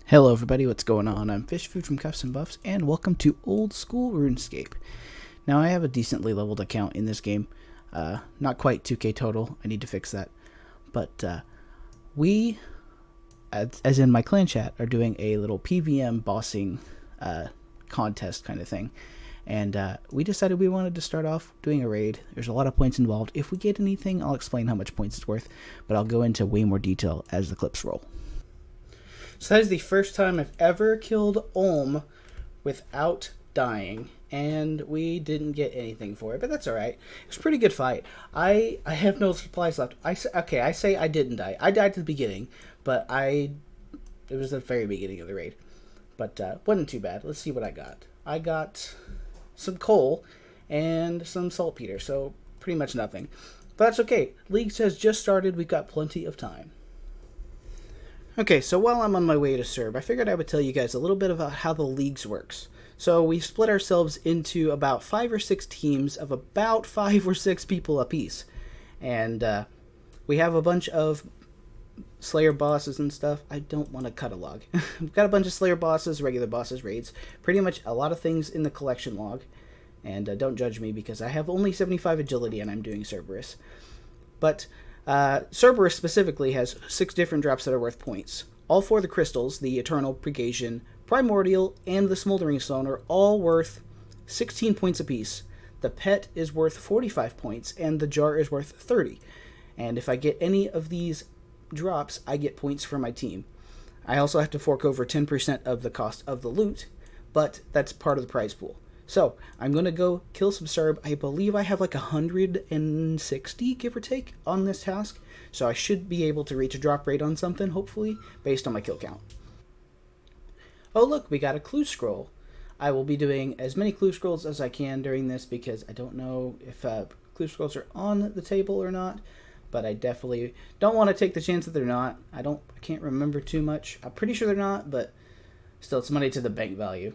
Hello everybody, what's going on? I'm Fishfood from Cuffs and Buffs, and welcome to Old School RuneScape. Now I have a decently leveled account in this game, not quite 2k total, I need to fix that, but we, as in my clan chat, are doing a little PVM bossing contest kind of thing, and we decided we wanted to start off doing a raid. There's a lot of points involved. If we get anything, I'll explain how much points it's worth, but I'll go into way more detail as the clips roll. So that is the first time I've ever killed Olm without dying, and we didn't get anything for it, but that's alright. It was a pretty good fight. I have no supplies left. I say I didn't die. I died at the beginning, but it was the very beginning of the raid. But wasn't too bad. Let's see what I got. I got some coal and some saltpeter, so pretty much nothing. But that's okay. League has just started. We've got plenty of time. Okay, so while I'm on my way to Serb, I figured I would tell you guys a little bit about how the leagues works. So we split ourselves into about 5 or 6 teams of about 5 or 6 people apiece. And we have a bunch of Slayer bosses and stuff. I don't want to cut a log. We've got a bunch of Slayer bosses, regular bosses, raids. Pretty much a lot of things in the collection log. And don't judge me because I have only 75 agility and I'm doing Cerberus. But Cerberus specifically has 6 different drops that are worth points. All 4 of the crystals, the Eternal, Pregation, Primordial, and the Smoldering Stone, are all worth 16 points apiece. The pet is worth 45 points, and the jar is worth 30. And if I get any of these drops, I get points for my team. I also have to fork over 10% of the cost of the loot, but that's part of the prize pool. So, I'm going to go kill some Serb. I believe I have like 160, give or take, on this task. So I should be able to reach a drop rate on something, hopefully, based on my kill count. Oh look, we got a clue scroll. I will be doing as many clue scrolls as I can during this because I don't know if clue scrolls are on the table or not. But I definitely don't want to take the chance that they're not. I can't remember too much. I'm pretty sure they're not, but still, it's money to the bank value.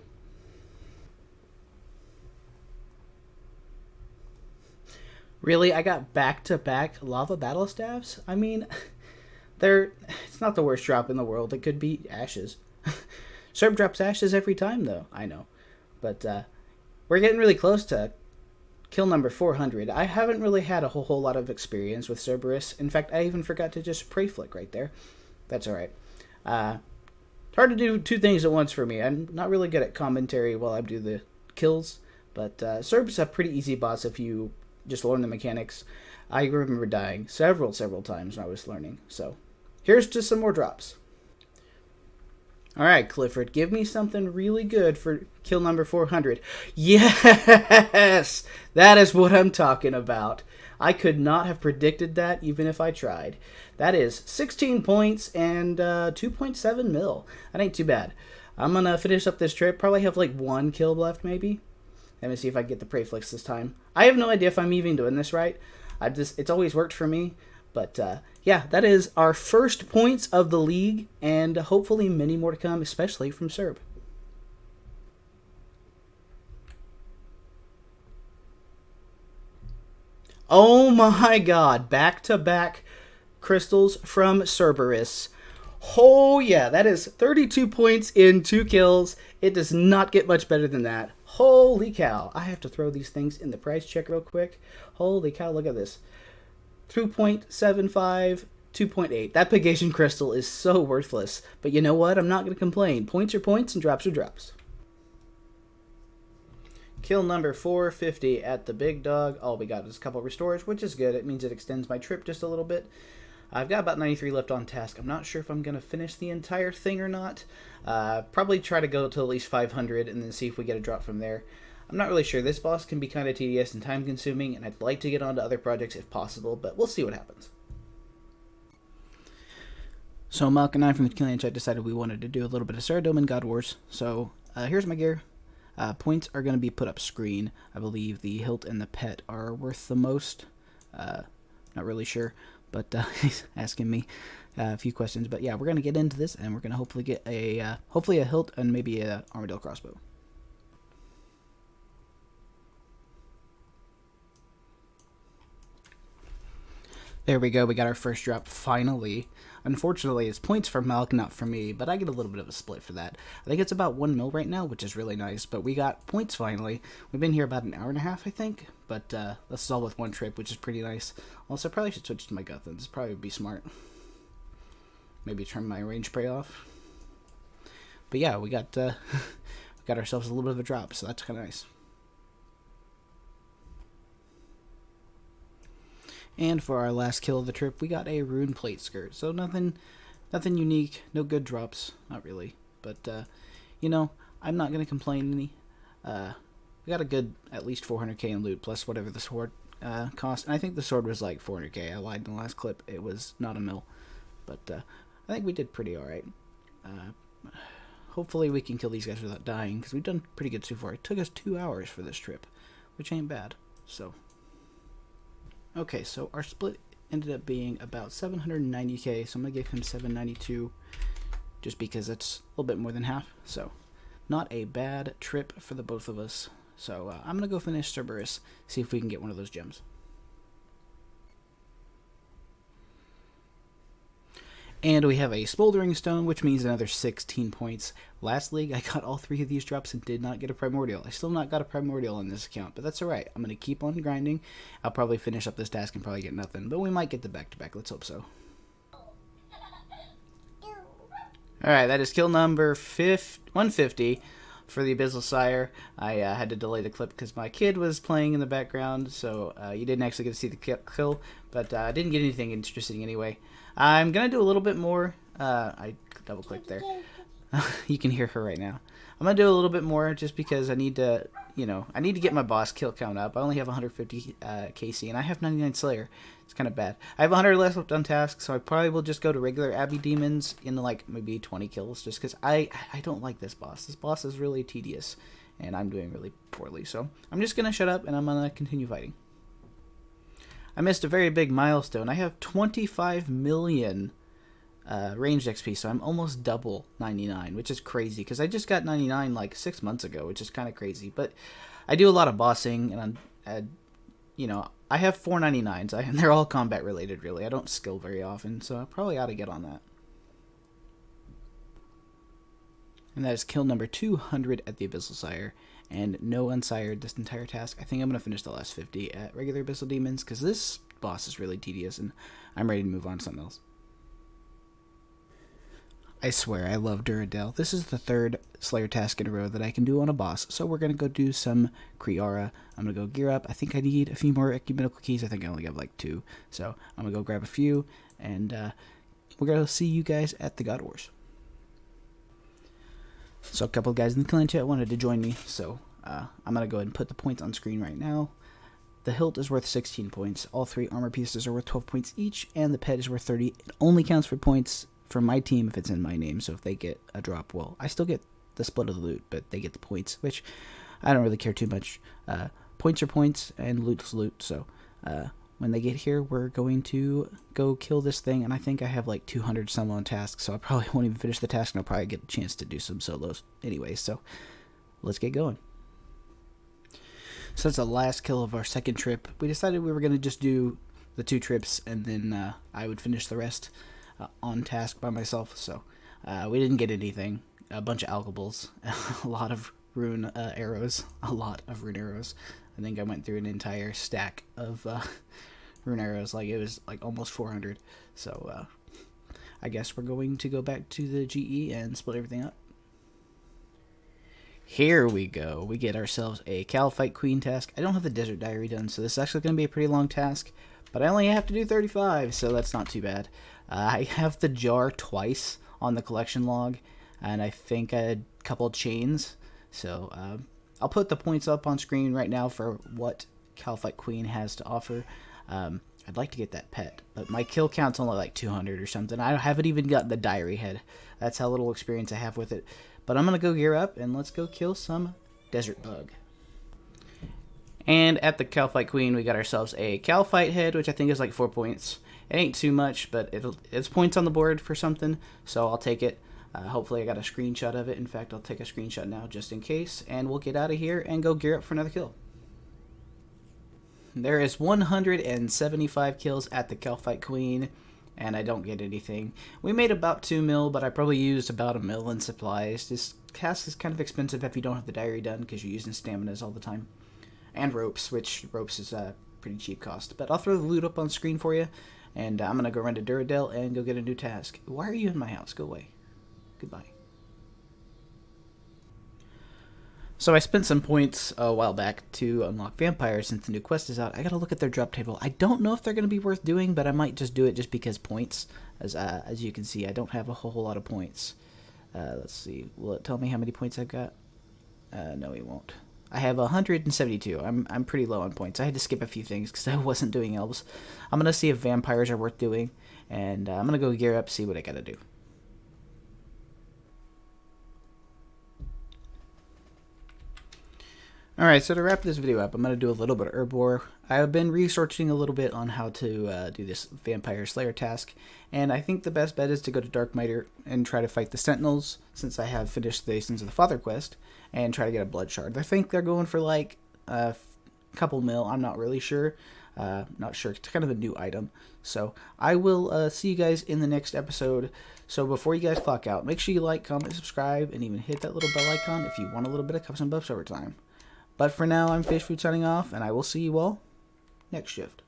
Really, I got back-to-back lava battle staves? I mean, it's not the worst drop in the world. It could be ashes. Serb drops ashes every time, though. I know. But we're getting really close to kill number 400. I haven't really had a whole lot of experience with Cerberus. In fact, I even forgot to just prey flick right there. That's alright. It's hard to do 2 things at once for me. I'm not really good at commentary while I do the kills. But Cerb's a pretty easy boss if you just learn the mechanics. I remember dying several times when I was learning. So, here's just some more drops. Alright, Clifford, give me something really good for kill number 400. Yes! That is what I'm talking about. I could not have predicted that even if I tried. That is 16 points and 2.7 mil. That ain't too bad. I'm gonna finish up this trip. Probably have like 1 kill left, maybe. Let me see if I get the prey flicks this time. I have no idea if I'm even doing this right. It's always worked for me. But yeah, that is our first points of the league, and hopefully many more to come, especially from Serb. Oh my god, back-to-back crystals from Cerberus. Oh yeah, that is 32 points in 2 kills. It does not get much better than that. Holy cow. I have to throw these things in the price check real quick. Holy cow, look at this. 2.75, 2.8. That Pegation crystal is so worthless. But you know what? I'm not going to complain. Points are points and drops are drops. Kill number 450 at the big dog. All we got is a couple restores, which is good. It means it extends my trip just a little bit. I've got about 93 left on task. I'm not sure if I'm going to finish the entire thing or not. Probably try to go to at least 500 and then see if we get a drop from there. I'm not really sure. This boss can be kind of tedious and time consuming, and I'd like to get onto other projects if possible, but we'll see what happens. So Malk and I from the Clan Chat decided we wanted to do a little bit of Saradome and God Wars. So here's my gear. Points are going to be put up screen. I believe the hilt and the pet are worth the most. Not really sure, but he's asking me a few questions. But yeah, we're going to get into this, and we're going to hopefully get a hilt and maybe a armadillo crossbow. There we go, we got our first drop finally. Unfortunately, it's points for Malk, not for me, but I get a little bit of a split for that. I think it's about 1 mil right now, which is really nice, but we got points finally. We've been here about an hour and a half, I think, but this is all with one trip, which is pretty nice. Also, I probably should switch to my Guthans. This probably would be smart. Maybe turn my range spray off. But yeah, we got we got ourselves a little bit of a drop, so that's kind of nice. And for our last kill of the trip, we got a rune plate skirt. So nothing unique, no good drops, not really. But you know, I'm not gonna complain any. We got a good at least 400k in loot plus whatever the sword cost. And I think the sword was like 400k. I lied in the last clip; it was not a mil. But I think we did pretty all right. Hopefully we can kill these guys without dying, because we've done pretty good so far. It took us 2 hours for this trip, which ain't bad. So. Okay, so our split ended up being about 790k, so I'm going to give him 792, just because it's a little bit more than half, so not a bad trip for the both of us. So I'm going to go finish Cerberus, see if we can get one of those gems. And we have a Smoldering Stone, which means another 16 points. Last league, I got all 3 of these drops and did not get a Primordial. I still not got a Primordial on this account, but that's alright. I'm going to keep on grinding. I'll probably finish up this task and probably get nothing, but we might get the back-to-back. Let's hope so. Alright, that is kill number 150 for the Abyssal Sire. I had to delay the clip because my kid was playing in the background, so you didn't actually get to see the kill, but I didn't get anything interesting anyway. I'm going to do a little bit more. I double-clicked there. You can hear her right now. I'm going to do a little bit more just because I need to, you know, I need to get my boss kill count up. I only have 150 KC, and I have 99 Slayer. It's kind of bad. I have 100 less left on task, so I probably will just go to regular Abbey Demons in like maybe 20 kills, just because I don't like this boss. This boss is really tedious, and I'm doing really poorly. So I'm just going to shut up, and I'm going to continue fighting. I missed a very big milestone. I have 25 million ranged XP, so I'm almost double 99, which is crazy, because I just got 99 like 6 months ago, which is kind of crazy. But I do a lot of bossing, and you know, I have 499s, and they're all combat related, really. I don't skill very often, so I probably ought to get on that. And that is kill number 200 at the Abyssal Sire, and no unsired this entire task. I think I'm going to finish the last 50 at regular Abyssal Demons, because this boss is really tedious, and I'm ready to move on to something else. I swear, I love Duradel. This is the 3rd Slayer task in a row that I can do on a boss, so we're going to go do some Kriara. I'm going to go gear up. I think I need a few more ecumenical keys. I think I only have like 2, so I'm going to go grab a few, and we're going to see you guys at the God Wars. So a couple of guys in the clan chat wanted to join me, so I'm going to go ahead and put the points on screen right now. The hilt is worth 16 points, all 3 armor pieces are worth 12 points each, and the pet is worth 30. It only counts for points for my team if it's in my name, so if they get a drop, well, I still get the split of the loot, but they get the points, which I don't really care too much. Points are points, and loot's loot, so when they get here, we're going to go kill this thing, and I think I have like 200 some on tasks, so I probably won't even finish the task, and I'll probably get a chance to do some solos anyway, so let's get going. So that's the last kill of our second trip. We decided we were going to just do the 2 trips, and then I would finish the rest on task by myself, so we didn't get anything. A bunch of alcohols, a lot of rune arrows, I think I went through an entire stack of rune arrows, like it was like almost 400, so I guess we're going to go back to the GE and split everything up. Here we go. We get ourselves a Calphite Queen task. I don't have the Desert Diary done, so this is actually going to be a pretty long task, but I only have to do 35, so that's not too bad. I have the jar twice on the collection log, and I think a couple chains, so I'll put the points up on screen right now for what Calphite Queen has to offer. I'd like to get that pet, but my kill count's only like 200 or something. I haven't even got the diary head. That's how little experience I have with it. But I'm going to go gear up, and let's go kill some desert bug. And at the Calphite Queen, we got ourselves a Calphite head, which I think is like 4 points. It ain't too much, but it's points on the board for something, so I'll take it. Hopefully I got a screenshot of it. In fact, I'll take a screenshot now just in case, and we'll get out of here and go gear up for another kill. there is 175 kills at the Kelphite Queen, and I don't get anything. We made about 2 mil, but I probably used about 1 mil in supplies. This task is kind of expensive if you don't have the diary done, because you're using staminas all the time. And ropes, which ropes is a pretty cheap cost. But I'll throw the loot up on screen for you, and I'm going to go run to Duradel and go get a new task. Why are you in my house? Go away. Goodbye. So I spent some points a while back to unlock vampires since the new quest is out. I gotta look at their drop table. I don't know if they're gonna be worth doing, but I might just do it just because points. As you can see, I don't have a whole lot of points. Let's see. Will it tell me how many points I've got? No, it won't. I have 172. I'm pretty low on points. I had to skip a few things because I wasn't doing elves. I'm gonna see if vampires are worth doing, and I'm gonna go gear up, see what I gotta do. Alright, so to wrap this video up, I'm going to do a little bit of herb war. I've been researching a little bit on how to do this Vampire Slayer task, and I think the best bet is to go to Dark Miter and try to fight the Sentinels, since I have finished the Sins of the Father quest, and try to get a Blood Shard. I think they're going for like a couple mil, I'm not really sure. Not sure, it's kind of a new item. So I will see you guys in the next episode. So before you guys clock out, make sure you like, comment, subscribe, and even hit that little bell icon if you want a little bit of Cups and Buffs over time. But for now, I'm Fishfood signing off, and I will see you all next shift.